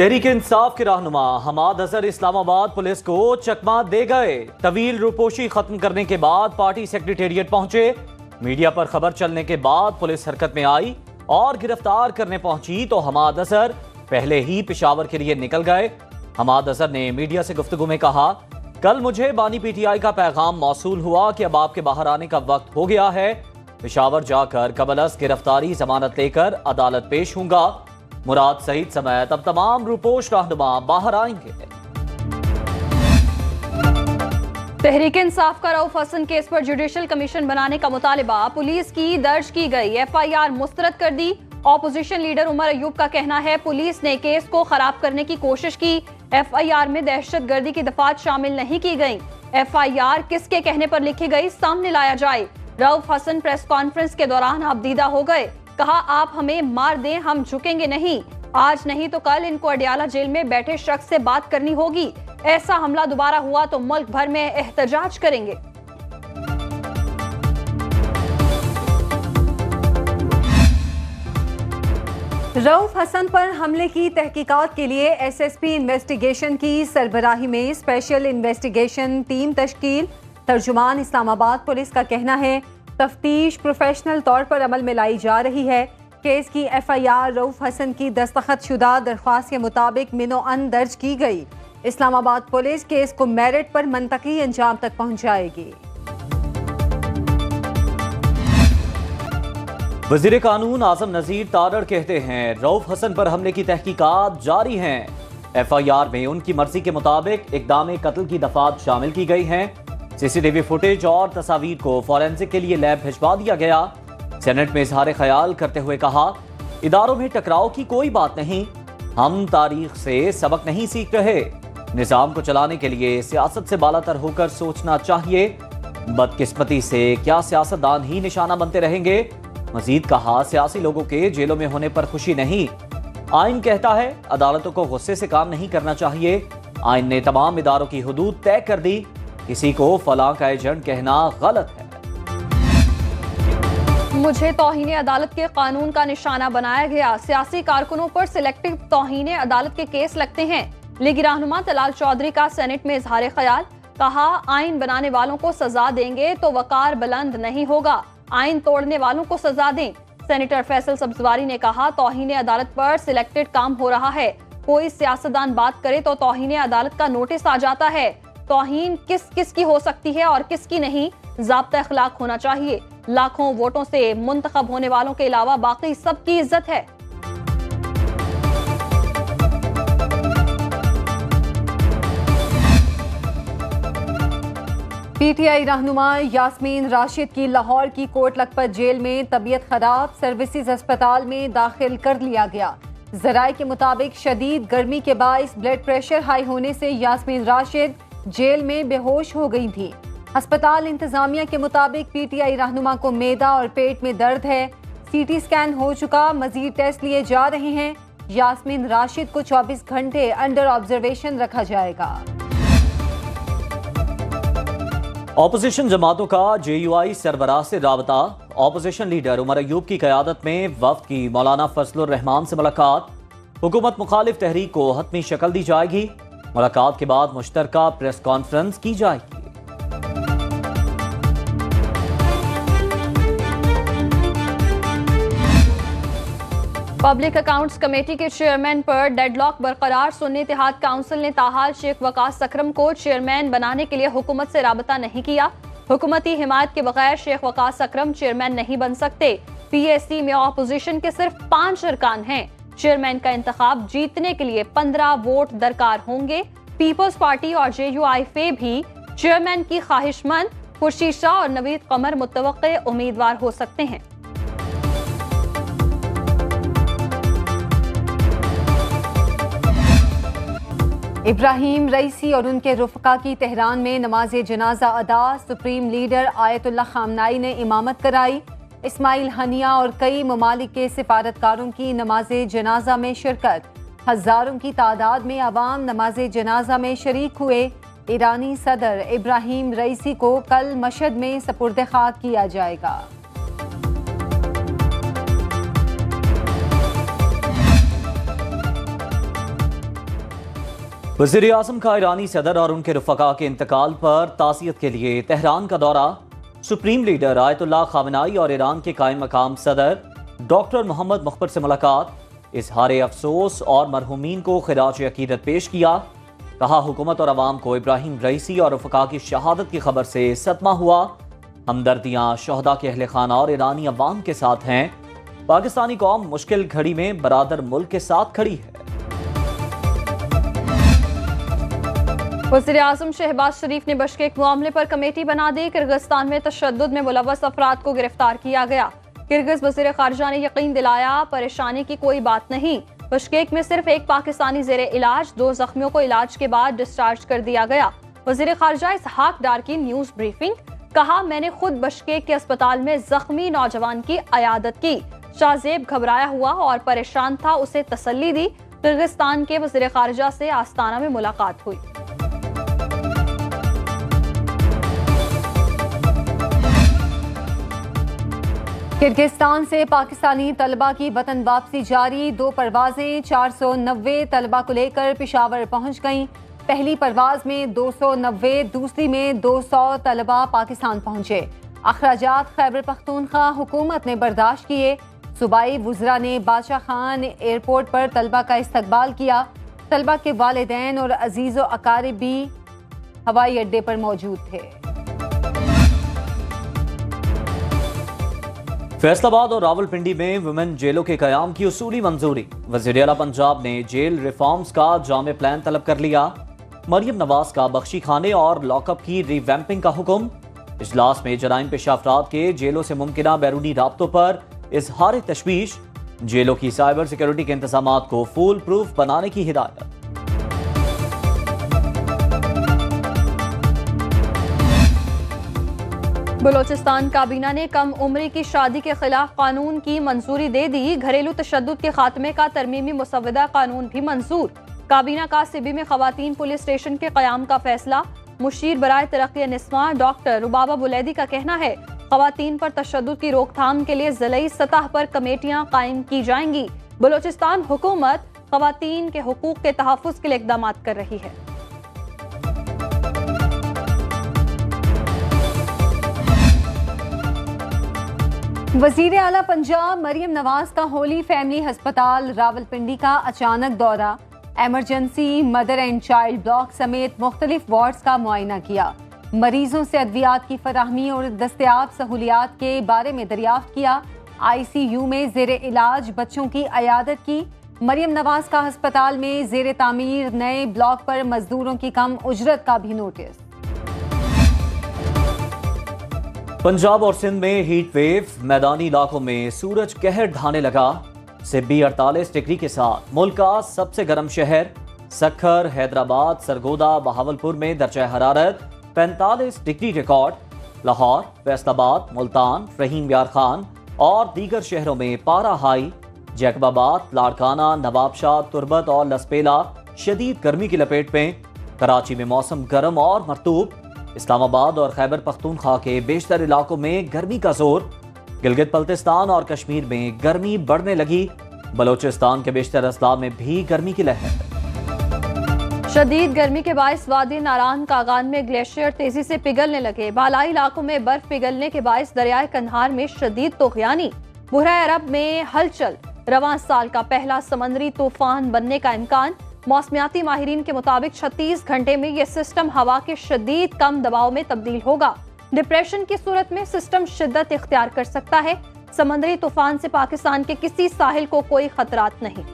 तहरीक इंसाफ के रहनुमा हमाद अजहर इस्लामाबाद पुलिस को चकमा दे गए। तवील रूपोशी खत्म करने के बाद पार्टी सेक्रेटेरिएट पहुंचे। मीडिया पर खबर चलने के बाद पुलिस हरकत में आई और गिरफ्तार करने पहुंची तो हमाद अजहर पहले ही पेशावर के लिए निकल गए। हमाद अजहर ने मीडिया से गुफ्तगू में कहा, कल मुझे बानी पीटीआई का पैगाम मौसूल हुआ कि अब आपके बाहर आने का वक्त हो गया है। पेशावर जाकर कबलस गिरफ्तारी जमानत लेकर अदालत पेश होऊंगा। मुराद सईद समेत अब तमाम रूपोश रहनुमा बाहर आएंगे। तहरीक इंसाफ का रऊफ हसन केस पर जुडिशल कमीशन बनाने का मुतालिबा पुलिस की दर्ज की गई एफआईआर मुस्तरद कर दी। ऑपोजिशन लीडर उमर अयूब का कहना है पुलिस ने केस को खराब करने की कोशिश की। एफआईआर में दहशतगर्दी की दफात शामिल नहीं की गई। एफआईआर किसके कहने पर लिखी गई सामने लाया जाए। रऊफ हसन प्रेस कॉन्फ्रेंस के दौरान आपदीदा हो गए। कहा, आप हमें मार दें, हम झुकेंगे नहीं। आज नहीं तो कल इनको अडियाला जेल में बैठे शख्स से बात करनी होगी। ऐसा हमला दोबारा हुआ तो मुल्क भर में एहतजाज करेंगे। रऊफ हसन पर हमले की तहकीकात के लिए एसएसपी इन्वेस्टिगेशन की सरबराही में स्पेशल इन्वेस्टिगेशन टीम तश्कील। तर्जुमान इस्लामाबाद पुलिस का कहना है तफ्तीश प्रोफेशनल तौर पर अमल में लाई जा रही है। केस की एफआईआर रऊफ हसन की दस्तखत शुदा दरख्वास्त के मुताबिक मिनो-अन दर्ज की गई। इस्लामाबाद पुलिस केस को मेरिट पर मंतकी अंजाम तक पहुंचाएगी। वजीर कानून आजम नजीर तारड़ कहते हैं रऊफ हसन पर हमले की तहकीकात जारी हैं। एफआईआर में उनकी मर्जी के मुताबिक इक़दाम कत्ल की दफात शामिल की गई हैं। सीसीटीवी फुटेज और तस्वीर को फॉरेंसिक के लिए लैब भिजवा दिया गया। सेनेट में इजहार ख्याल करते हुए कहा, इदारों में टकराव की कोई बात नहीं, हम तारीख से सबक नहीं सीख रहे। निजाम को चलाने के लिए सियासत से बालातर होकर सोचना चाहिए। बदकिस्मती से क्या सियासतदान ही निशाना बनते रहेंगे। मजीद कहा, सियासी लोगों के जेलों में होने पर खुशी नहीं। आइन कहता है अदालतों को गुस्से से काम नहीं करना चाहिए। आइन ने तमाम इदारों की हुदूद तय कर दी। किसी को फलां का एजेंट कहना गलत है। मुझे तौहीन अदालत के कानून का निशाना बनाया गया। सियासी कारकुनों पर सिलेक्टिव तौहीन अदालत के केस लगते हैं। लीगी रहनुमा तलाल चौधरी का सेनेट में इजहार ख्याल। कहा, आइन बनाने वालों को सजा देंगे तो वकार बुलंद नहीं होगा, आइन तोड़ने वालों को सजा दें। सेनेटर फैसल सब्जवारी ने कहा, तौहीन अदालत पर सिलेक्टेड काम हो रहा है। कोई सियासतदान बात करे तो तौहीन अदालत का नोटिस आ जाता है। तौहीन किस किस की हो सकती है और किसकी नहीं, ज़ाब्ता अखलाक होना चाहिए। लाखों वोटों से मुंतखब होने वालों के अलावा बाकी सबकी इज्जत है। पीटीआई रहनुमा यास्मीन राशिद की लाहौर की कोट लखपत जेल में तबीयत खराब, सर्विसेज अस्पताल में दाखिल कर लिया गया। जराये के मुताबिक शदीद गर्मी के बाइस ब्लड प्रेशर हाई होने से यास्मीन राशिद जेल में बेहोश हो गई थी। अस्पताल इंतजामिया के मुताबिक पीटीआई रहनुमा को मेदा और पेट में दर्द है। सीटी स्कैन हो चुका, मजीद टेस्ट लिए जा रहे हैं। यास्मीन राशिद को 24 घंटे अंडर ऑब्जर्वेशन रखा जाएगा। ऑपोजिशन जमातों का जेयूआई सरबराह से राबता। ऑपोजिशन लीडर उमर अयूब की क़यादत में वफ्द की मौलाना फजलुर रहमान से मुलाकात। हुकूमत मुखालिफ तहरीक को हतमी शक्ल दी जाएगी। मुलाकात के बाद मुश्तरका प्रेस कॉन्फ्रेंस की जाएगी। पब्लिक अकाउंट्स कमेटी के चेयरमैन पर डेडलॉक बरकरार। सुन्नी इत्तेहाद काउंसिल ने ताहाल शेख वकास अकरम को चेयरमैन बनाने के लिए हुकूमत से राबता नहीं किया। हुकूमती हिमायत के बगैर शेख वकास अकरम चेयरमैन नहीं बन सकते। पीएससी में ऑपोजिशन के सिर्फ 5 अरकान हैं। चेयरमैन का इंतखाब जीतने के लिए 15 वोट दरकार होंगे। पीपल्स पार्टी और जेयूआईफे भी चेयरमैन की ख्वाहिशमंद। खुर्शीद शाह और नवीद कमर मुतवक्के उम्मीदवार हो सकते हैं। इब्राहिम रईसी और उनके रुफ़का की तेहरान में नमाज जनाजा अदा। सुप्रीम लीडर आयतुल्लाह खामनाई ने इमामत कराई। इस्माइल हनिया और कई ममालिक के सिफारतकारों की नमाज जनाजा में शिरकत। हजारों की तादाद में अवाम नमाज जनाजा में शरीक हुए। ईरानी सदर इब्राहिम रईसी को कल मशहद में सपुर्द खाक किया जाएगा। वज़ीर आज़म का ईरानी सदर और उनके रफ़क़ा के इंतकाल पर ताज़ियत के लिए तेहरान का दौरा। सुप्रीम लीडर आयतुल्लाह ख़ामेनी और ईरान के कायम मकाम सदर डॉक्टर मोहम्मद मुख़बर से मुलाकात। इज़हार अफसोस और मरहूमीन को ख़िराज अक़ीदत पेश किया। कहा हुकूमत और अवाम को इब्राहिम रईसी और रफ़क़ा की शहादत की खबर से सदमा हुआ। हमदर्दियाँ शहदा के अहले खाना और ईरानी अवाम के साथ हैं। पाकिस्तानी कौम मुश्किल घड़ी में बरादर मुल्क के साथ खड़ी है। वज़ीर आज़म शहबाज शरीफ ने बशकेक मामले पर कमेटी बना दी। किर्गिस्तान में तशद्दुद में मुलव्वस अफराद को गिरफ्तार किया गया। किर्गिज़ वज़ीर ख़ारिजा ने यकीन दिलाया परेशानी की कोई बात नहीं। बशकेक में सिर्फ एक पाकिस्तानी ज़ेरे इलाज, 2 जख्मियों को इलाज के बाद डिस्चार्ज कर दिया गया। वज़ीर ख़ारिजा इसहाक डार की न्यूज़ ब्रीफिंग। कहा, मैंने खुद बशकेक के अस्पताल में जख्मी नौजवान की अयादत की। शाहजेब घबराया हुआ और परेशान था, उसे तसल्ली दी। किर्गिस्तान के वज़ीर ख़ारिजा से आस्ताना में मुलाकात हुई। किर्गिस्तान से पाकिस्तानी तलबा की वतन वापसी जारी। 2 परवाजें 490 तलबा को लेकर पेशावर पहुंच गईं। पहली परवाज में 290, दूसरी में 200 तलबा पाकिस्तान पहुंचे। अखराजात खैबर पख्तूनख्वा हुकूमत ने बर्दाश्त किए। सूबाई वुज़रा ने बादशाह खान एयरपोर्ट पर तलबा का इस्तकबाल किया। तलबा के वालिदैन और अजीज़ो अकारिब भी हवाई अड्डे पर मौजूद थे। फैसलाबाद और रावलपिंडी में वुमेन जेलों के कयाम की उसूली मंजूरी। वज़ीर आला पंजाब ने जेल रिफॉर्म्स का जामे प्लान तलब कर लिया। मरियम नवाज का बख्शी खाने और लॉकअप की रिवैम्पिंग का हुक्म। इजलास में जराइम पेशा अफराद के जेलों से मुमकिना बैरूनी राब्तों पर इजहार तशवीश। जेलों की साइबर सिक्योरिटी के इंतजामात को फूल प्रूफ बनाने की हिदायत। बलोचिस्तान काबीना ने कम उम्री की शादी के खिलाफ कानून की मंजूरी दे दी। घरेलू तशद्दुद के खात्मे का तरमीमी मुसव्वदा कानून भी मंजूर। काबीना का सिबी में खवातीन पुलिस स्टेशन के कयाम का फैसला। मुशीर बराए तरक्की निस्वा डॉक्टर रुबाबा बुलैदी का कहना है, खवातीन पर तशद्दुद की रोकथाम के लिए ज़िलाई सतह पर कमेटियां कायम की जाएंगी। बलोचिस्तान हुकूमत खवातीन के हुकूक के तहफ़्फ़ुज़ के लिए इक़दाम कर रही है। वज़ीर आला पंजाब मरियम नवाज का होली फैमिली हस्पताल रावलपिंडी का अचानक दौरा। Emergency, mother and child block समेत मुख्तलिफ वार्ड्स का मुआयना किया। मरीजों से अद्वियात की फराहमी और दस्तयाब सहूलियात के बारे में दरियाफ्त किया। ICU में ज़ेरे इलाज बच्चों की अयादत की। मरियम नवाज का हस्पताल में ज़ेरे तामीर नए ब्लॉक पर मजदूरों की कम उजरत का भी नोटिस। पंजाब और सिंध में हीट वेव। मैदानी इलाकों में सूरज कहर ढाने लगा। सिब्बी 48 डिग्री के साथ मुल्क का सबसे गर्म शहर। सक्खर, हैदराबाद, सरगोदा, बहावलपुर में दर्जा हरारत 45 डिग्री रिकॉर्ड। लाहौर, फैसलाबाद, मुल्तान, रहीम यार खान और दीगर शहरों में पारा हाई। जैकबाबाद, लाड़काना, नवाबशाह, तुरबत और लसपेला शदीद गर्मी की लपेट में। कराची में मौसम गर्म और मरतूब। इस्लामाबाद और खैबर पख्तूनख्वा के बेशतर इलाकों में गर्मी का जोर। गिलगित बल्तिस्तान और कश्मीर में गर्मी बढ़ने लगी। बलोचिस्तान के बेशतर अजला में भी गर्मी की लहर। शदीद गर्मी के बायस वादी नारान कागान में ग्लेशियर तेजी से पिघलने लगे। बालाई इलाकों में बर्फ पिघलने के बायस दरियाए कंधार में शदीद तूफ़ानी। बुहरा अरब में हलचल। रवां साल का पहला समंदरी तूफान बनने का इम्कान। मौसमियाती माहिरीन के मुताबिक 36 घंटे में यह सिस्टम हवा के शदीद कम दबाव में तब्दील होगा। डिप्रेशन की सूरत में सिस्टम शिद्दत इख्तियार कर सकता है। समंदरी तूफान से पाकिस्तान के किसी साहिल को कोई खतरात नहीं।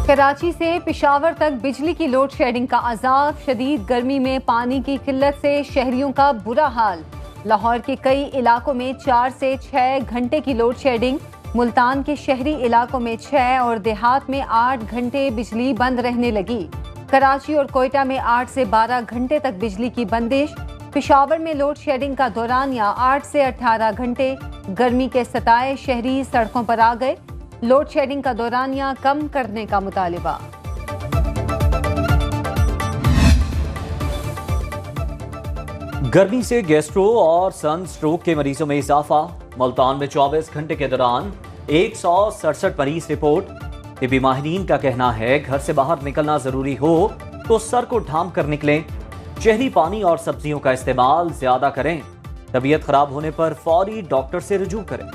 कराची से पेशावर तक बिजली की लोड शेडिंग का अजाब। शदीद गर्मी में पानी की किल्लत से शहरियों का बुरा हाल। लाहौर के कई इलाकों में 4 से 6 घंटे की लोड शेडिंग। मुल्तान के शहरी इलाकों में 6 और देहात में 8 घंटे बिजली बंद रहने लगी। कराची और कोयटा में 8 से 12 घंटे तक बिजली की बंदिश। पेशावर में लोड शेडिंग का दौरानिया 8 से 18 घंटे। गर्मी के सताए शहरी सड़कों पर आ गए। लोड शेडिंग का दौरानिया कम करने का मुतालिबा। गर्मी से गैस्ट्रो और सन स्ट्रोक के मरीजों में इजाफा। मुल्तान में 24 घंटे के दौरान 167 मरीज रिपोर्ट। तिब्बी माहिरीन का कहना है घर से बाहर निकलना जरूरी हो तो सर को ढांप कर निकलें, शहरी पानी और सब्जियों का इस्तेमाल ज्यादा करें, तबीयत खराब होने पर फौरी डॉक्टर से रुजू करें।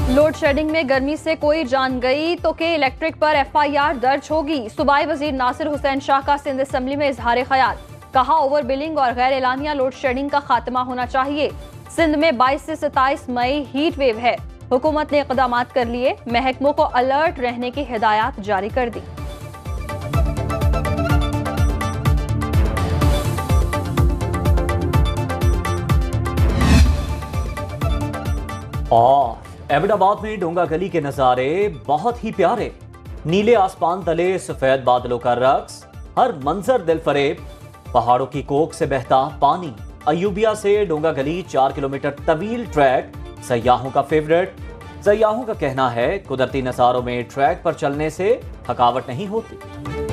लोड शेडिंग में गर्मी से कोई जान गई तो के इलेक्ट्रिक पर FIR दर्ज होगी। सूबाई वजीर नासिर हुसैन शाह का सिंध असेंबली में इजहार ख्याल, कहा ओवर बिलिंग और गैर एलानिया लोड शेडिंग का खात्मा होना चाहिए। सिंध में 22 से 27 मई हीट वेव है, हुकूमत ने इक़दाम कर लिए, महकमों को अलर्ट रहने की हिदायत जारी कर दी। और एबटाबाद में डोंगा गली के नजारे बहुत ही प्यारे, नीले आसमान तले सफेद बादलों का रक्स, हर मंजर दिल फरेब, पहाड़ों की कोख से बहता पानी। अयूबिया से डोंगा गली 4 किलोमीटर तवील ट्रैक सयाहों का फेवरेट। सयाहों का कहना है कुदरती नजारों में ट्रैक पर चलने से थकावट नहीं होती।